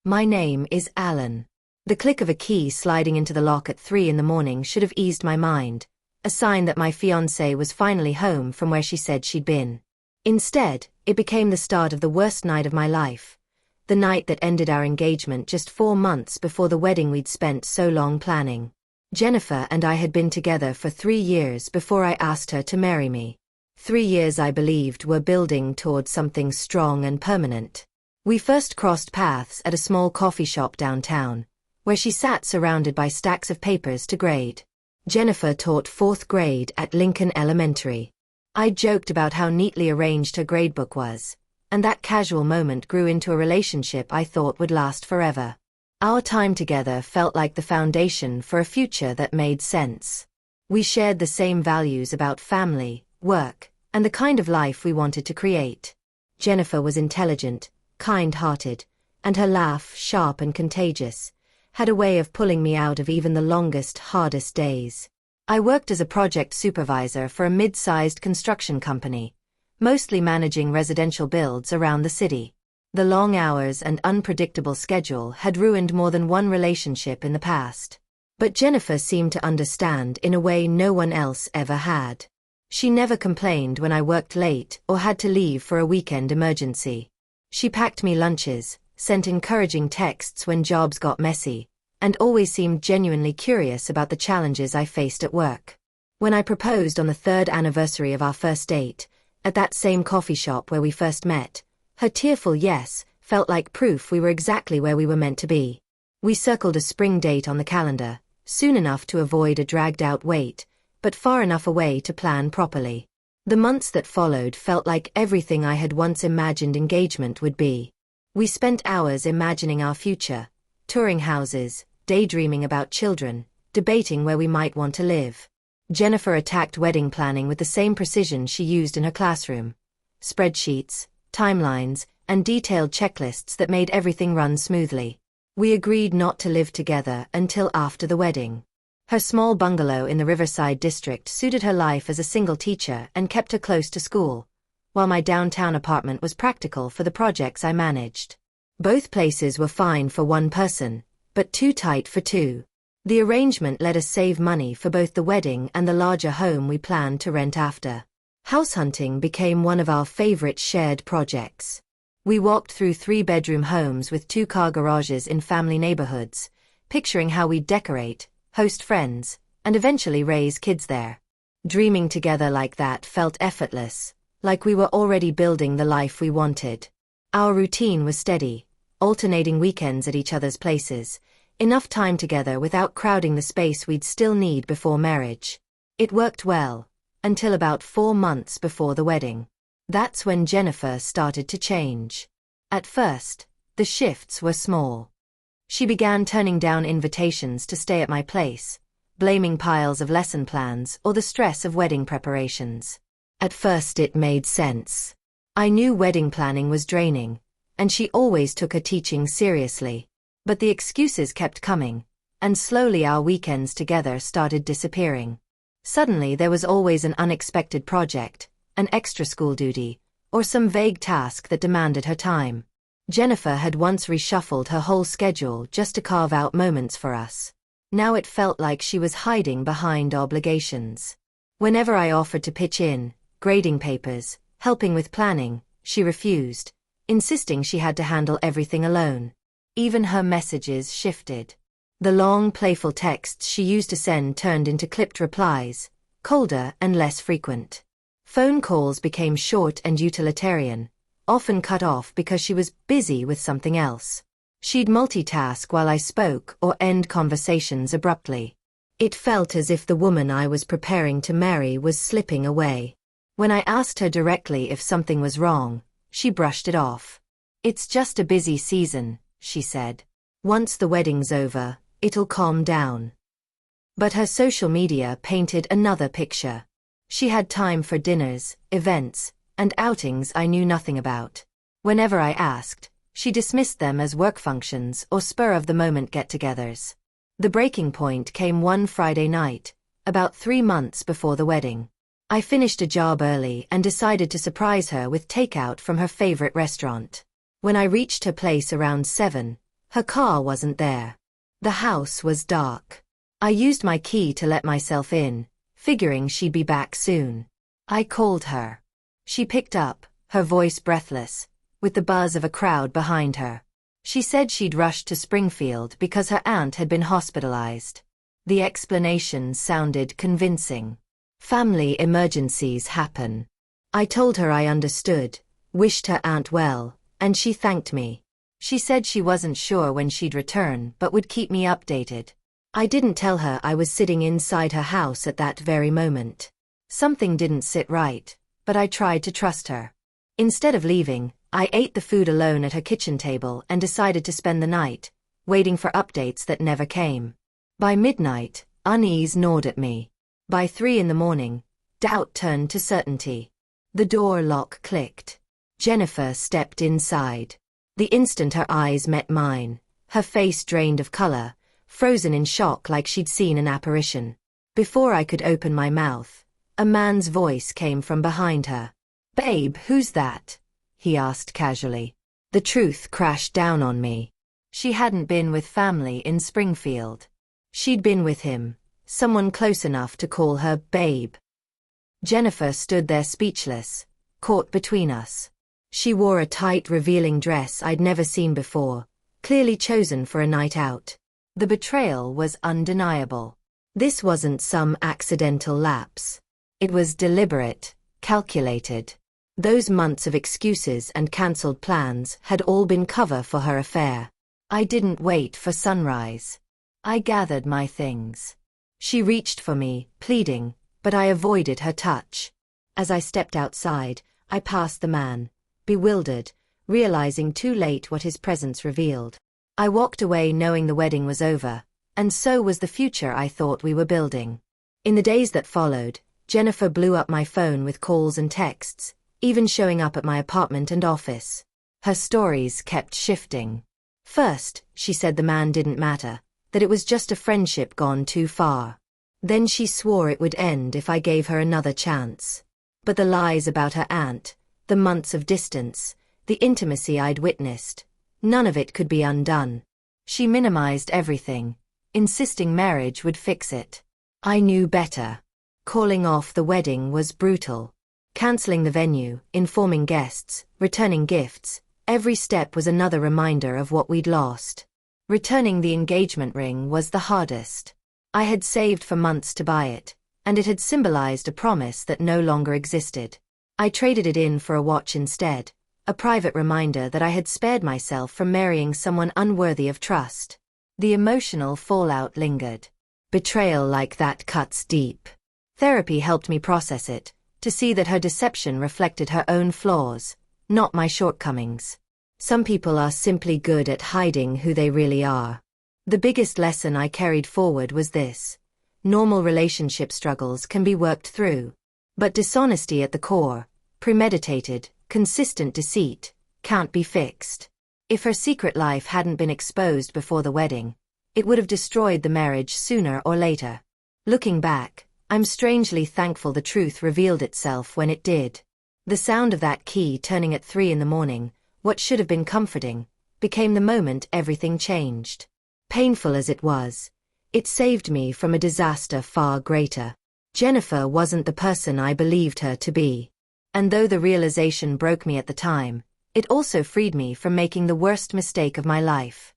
My name is Alan. The click of a key sliding into the lock at 3 in the morning should have eased my mind, a sign that my fiancée was finally home from where she said she'd been. Instead, it became the start of the worst night of my life. The night that ended our engagement just 4 months before the wedding we'd spent so long planning. Jennifer and I had been together for 3 years before I asked her to marry me. 3 years I believed were building towards something strong and permanent. We first crossed paths at a small coffee shop downtown, where she sat surrounded by stacks of papers to grade. Jennifer taught 4th grade at Lincoln Elementary. I joked about how neatly arranged her gradebook was, and that casual moment grew into a relationship I thought would last forever. Our time together felt like the foundation for a future that made sense. We shared the same values about family, work, and the kind of life we wanted to create. Jennifer was intelligent, kind-hearted, and her laugh, sharp and contagious, had a way of pulling me out of even the longest, hardest days. I worked as a project supervisor for a mid-sized construction company, mostly managing residential builds around the city. The long hours and unpredictable schedule had ruined more than one relationship in the past. But Jennifer seemed to understand in a way no one else ever had. She never complained when I worked late or had to leave for a weekend emergency. She packed me lunches, sent encouraging texts when jobs got messy, and always seemed genuinely curious about the challenges I faced at work. When I proposed on the 3rd anniversary of our first date, at that same coffee shop where we first met, her tearful yes felt like proof we were exactly where we were meant to be. We circled a spring date on the calendar, soon enough to avoid a dragged-out wait, but far enough away to plan properly. The months that followed felt like everything I had once imagined engagement would be. We spent hours imagining our future, touring houses, daydreaming about children, debating where we might want to live. Jennifer attacked wedding planning with the same precision she used in her classroom. Spreadsheets, timelines, and detailed checklists that made everything run smoothly. We agreed not to live together until after the wedding. Her small bungalow in the Riverside district suited her life as a single teacher and kept her close to school, while my downtown apartment was practical for the projects I managed. Both places were fine for one person, but too tight for two. The arrangement let us save money for both the wedding and the larger home we planned to rent after. House hunting became one of our favorite shared projects. We walked through 3-bedroom homes with 2-car garages in family neighborhoods, picturing how we'd decorate, host friends, and eventually raise kids there. Dreaming together like that felt effortless, like we were already building the life we wanted. Our routine was steady, alternating weekends at each other's places, enough time together without crowding the space we'd still need before marriage. It worked well, until about 4 months before the wedding. That's when Jennifer started to change. At first, the shifts were small. She began turning down invitations to stay at my place, blaming piles of lesson plans or the stress of wedding preparations. At first it made sense. I knew wedding planning was draining, and she always took her teaching seriously. But the excuses kept coming, and slowly our weekends together started disappearing. Suddenly there was always an unexpected project, an extra school duty, or some vague task that demanded her time. Jennifer had once reshuffled her whole schedule just to carve out moments for us. Now it felt like she was hiding behind obligations. Whenever I offered to pitch in, grading papers, helping with planning, she refused, insisting she had to handle everything alone. Even her messages shifted. The long, playful texts she used to send turned into clipped replies, colder and less frequent. Phone calls became short and utilitarian, often cut off because she was busy with something else. She'd multitask while I spoke or end conversations abruptly. It felt as if the woman I was preparing to marry was slipping away. When I asked her directly if something was wrong, she brushed it off. "It's just a busy season," she said. "Once the wedding's over, it'll calm down." But her social media painted another picture. She had time for dinners, events, and outings I knew nothing about. Whenever I asked, she dismissed them as work functions or spur-of-the-moment get-togethers. The breaking point came one Friday night, about 3 months before the wedding. I finished a job early and decided to surprise her with takeout from her favorite restaurant. When I reached her place around 7, Her car wasn't there. The house was dark. I used my key to let myself in, figuring she'd be back soon. I called her. She picked up, her voice breathless, with the buzz of a crowd behind her. She said she'd rushed to Springfield because her aunt had been hospitalized. The explanation sounded convincing. Family emergencies happen. I told her I understood, wished her aunt well, and she thanked me. She said she wasn't sure when she'd return but would keep me updated. I didn't tell her I was sitting inside her house at that very moment. Something didn't sit right, but I tried to trust her. Instead of leaving, I ate the food alone at her kitchen table and decided to spend the night, waiting for updates that never came. By midnight, unease gnawed at me. By 3 a.m, doubt turned to certainty. The door lock clicked. Jennifer stepped inside. The instant her eyes met mine, her face drained of color, frozen in shock like she'd seen an apparition. Before I could open my mouth, a man's voice came from behind her. "Babe, who's that?" he asked casually. The truth crashed down on me. She hadn't been with family in Springfield. She'd been with him, someone close enough to call her babe. Jennifer stood there speechless, caught between us. She wore a tight, revealing dress I'd never seen before, clearly chosen for a night out. The betrayal was undeniable. This wasn't some accidental lapse. It was deliberate, calculated. Those months of excuses and cancelled plans had all been cover for her affair. I didn't wait for sunrise. I gathered my things. She reached for me, pleading, but I avoided her touch. As I stepped outside, I passed the man, bewildered, realizing too late what his presence revealed. I walked away knowing the wedding was over, and so was the future I thought we were building. In the days that followed, Jennifer blew up my phone with calls and texts, even showing up at my apartment and office. Her stories kept shifting. First, she said the man didn't matter, that it was just a friendship gone too far. Then she swore it would end if I gave her another chance. But the lies about her aunt, the months of distance, the intimacy I'd witnessed, none of it could be undone. She minimized everything, insisting marriage would fix it. I knew better. Calling off the wedding was brutal. Canceling the venue, informing guests, returning gifts, every step was another reminder of what we'd lost. Returning the engagement ring was the hardest. I had saved for months to buy it, and it had symbolized a promise that no longer existed. I traded it in for a watch instead, a private reminder that I had spared myself from marrying someone unworthy of trust. The emotional fallout lingered. Betrayal like that cuts deep. Therapy helped me process it, to see that her deception reflected her own flaws, not my shortcomings. Some people are simply good at hiding who they really are. The biggest lesson I carried forward was this: normal relationship struggles can be worked through. But dishonesty at the core, premeditated, consistent deceit, can't be fixed. If her secret life hadn't been exposed before the wedding, it would have destroyed the marriage sooner or later. Looking back, I'm strangely thankful the truth revealed itself when it did. The sound of that key turning at 3 a.m, what should have been comforting, became the moment everything changed. Painful as it was, it saved me from a disaster far greater. Jennifer wasn't the person I believed her to be. And though the realization broke me at the time, it also freed me from making the worst mistake of my life.